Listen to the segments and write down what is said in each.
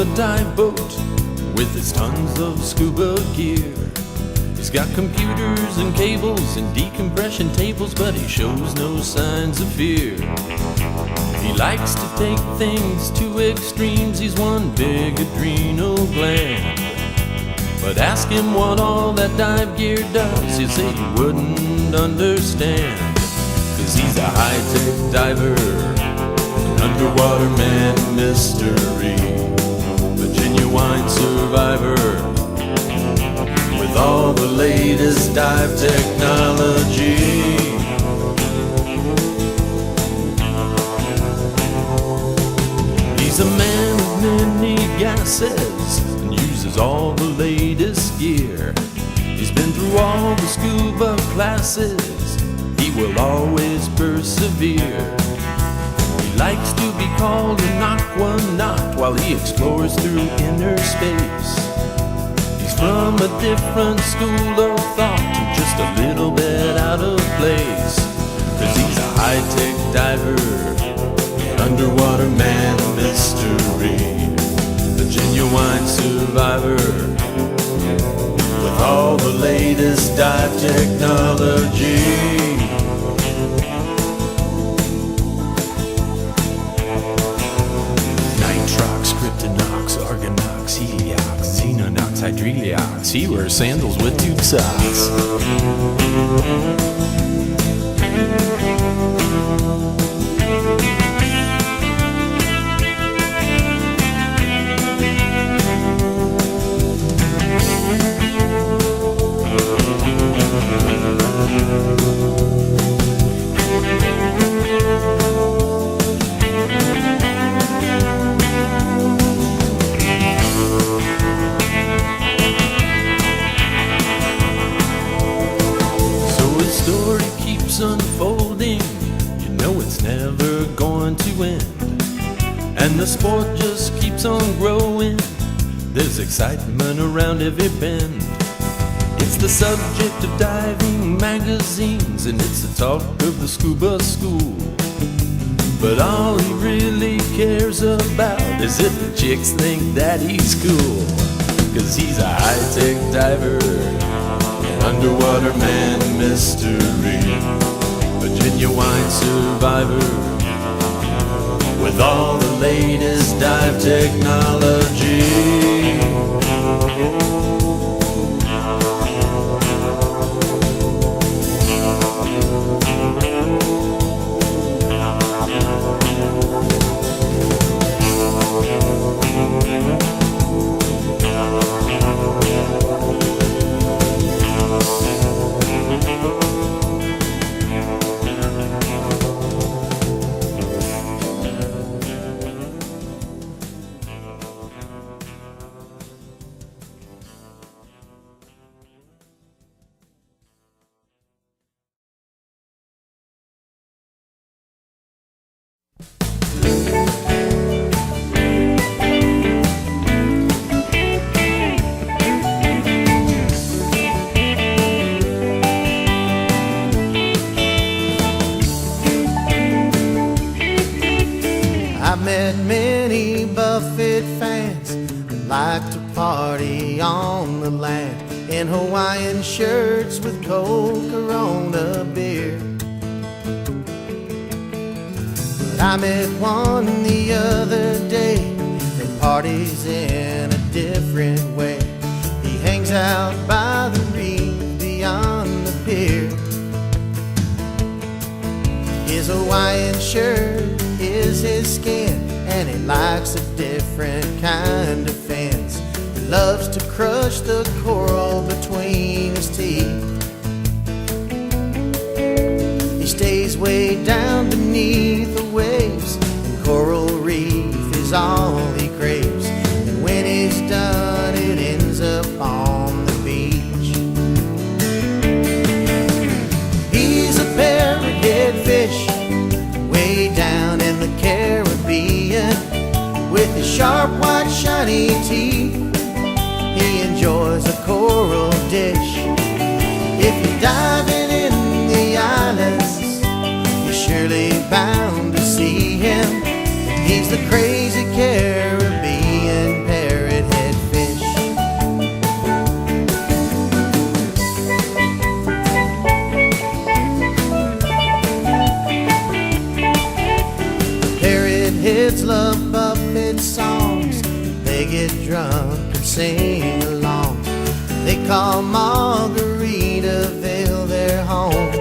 a dive boat with its tons of scuba gear. He's got computers and cables and decompression tables, but he shows no signs of fear. He likes to take things to extremes, he's one big adrenal gland. But ask him what all that dive gear does, he'll say he wouldn't understand. 'Cause he's a high-tech diver, an underwater man mystery, a genuine survivor with all the latest dive technology. He's a man of many gases and uses all the latest gear. He's been through all the scuba classes, he will always persevere. He likes to be called an aquanaut while he explores through inner space. He's from a different school of thought and just a little bit out of place. 'Cause he's a high-tech diver, underwater man mystery, a genuine survivor with all the latest dive technology. Nitrox, kryptonox, argonox, heliox, xenonox, hydreliox. He wears sandals with tube socks. Story keeps unfolding, you know it's never going to end. And the sport just keeps on growing, there's excitement around every bend. It's the subject of diving magazines, and it's the talk of the scuba school. But all he really cares about is if the chicks think that he's cool. 'Cause he's a high-tech diver, underwater man mystery, a genuine survivor with all the latest dive technology. I've met many Buffett fans that like to party on the land in Hawaiian shirts with cold Corona beer. But I met one the other day that parties in a different way. He hangs out by the reef beyond the pier. His Hawaiian shirt is his skin, and he likes a different kind of fence. He loves to crush the coral between his teeth. He stays way down beneath the waves, and coral reef is all he craves. And when he's done, it ends up on the beach. He's a parrot-head fish way down in the Caribbean, with his sharp, white, shiny teeth. He enjoys a coral dish. If you're diving in the islands, you're surely bound sing along. They call Margaritaville their home.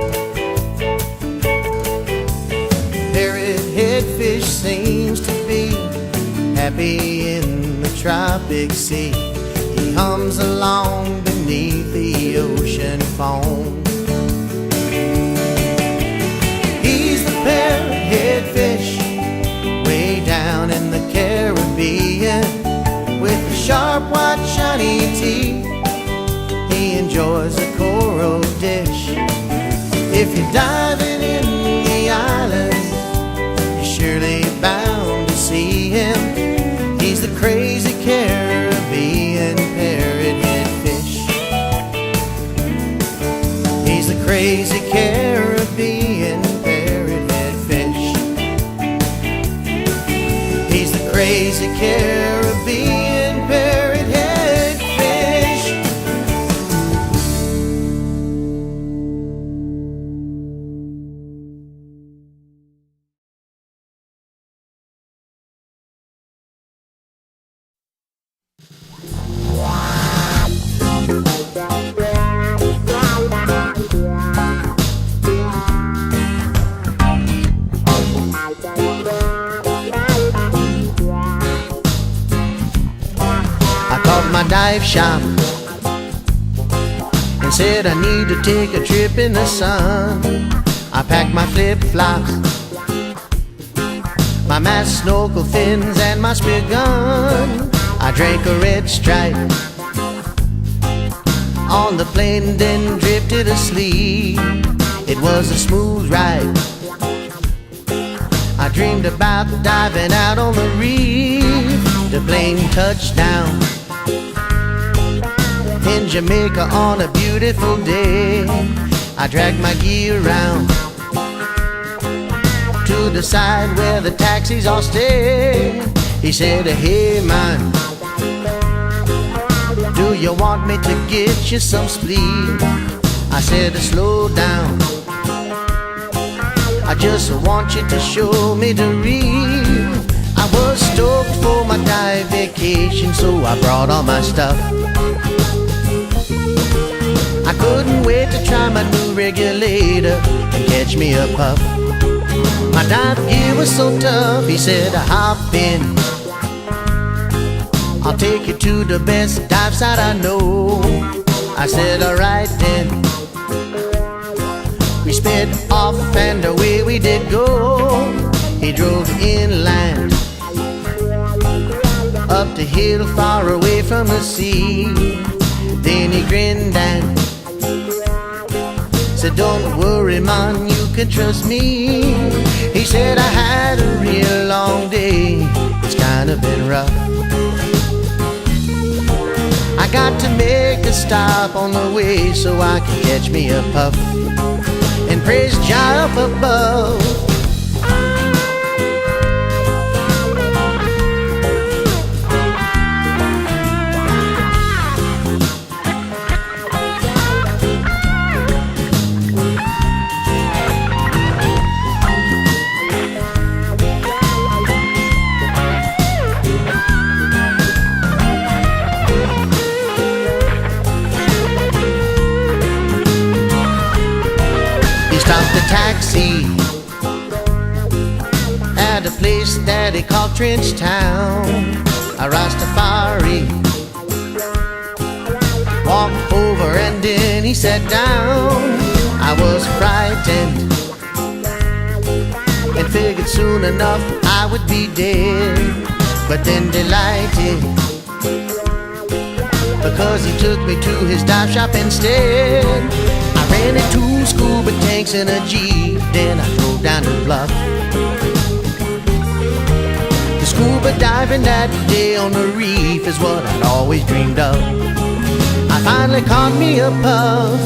Parrothead fish seems to be happy in the tropic sea. He hums along beneath the ocean foam. He's the parrothead fish way down in the Caribbean, with the sharp white shiny teeth. He enjoys a coral dish. If you're diving in the islands, you're surely bound to see him. He's the crazy Caribbean parrothead fish. He's the crazy Caribbean parrothead fish. He's the crazy Caribbean parrothead fish. My dive shop and said I need to take a trip in the sun. I packed my flip-flops, my mask, snorkel fins, and my spear gun. I drank a red stripe on the plane, then drifted asleep. It was a smooth ride. I dreamed about diving out on the reef. The plane touched down in Jamaica on a beautiful day. I dragged my gear around to the side where the taxis all stay. He said, hey man, do you want me to get you some sleep? I said, slow down, I just want you to show me the reef. I was stoked for my dive vacation, so I brought all my stuff. I couldn't wait to try my new regulator and catch me a puff. My dive gear was so tough, he said, hop in, I'll take you to the best dive site I know. I said, alright then. We sped off and away we did go. He drove inland, up the hill far away from the sea. Then he grinned and said, don't worry man, you can trust me. He said, I had a real long day, it's kind of been rough. I got to make a stop on the way so I can catch me a puff and praise Jah up above. Stopped the taxi at a place that he called Trench Town. A Rastafari walked over and then he sat down. I was frightened and figured soon enough I would be dead, but then delighted because he took me to his dive shop instead. I ran into scuba tanks in a Jeep, then I drove down the bluff. The scuba diving that day on the reef is what I'd always dreamed of. I finally caught me a puff.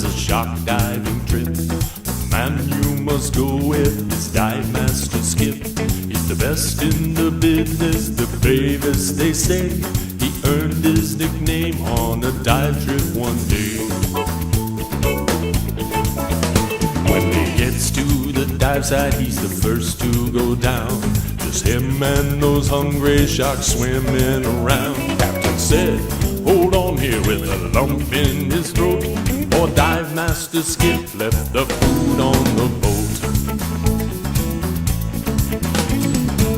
a shark diving trip. The man you must go with is Dive Master Skip. He's the best in the business, the bravest they say. He earned his nickname on a dive trip one day. When he gets to the dive site, he's the first to go down. Just him and those hungry sharks swimming around. Captain said, hold on here, with a lump in his throat. Or Dive Master Skip left the food on the boat.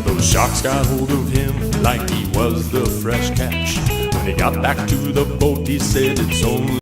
Those sharks got hold of him like he was the fresh catch. When he got back to the boat, he said it's only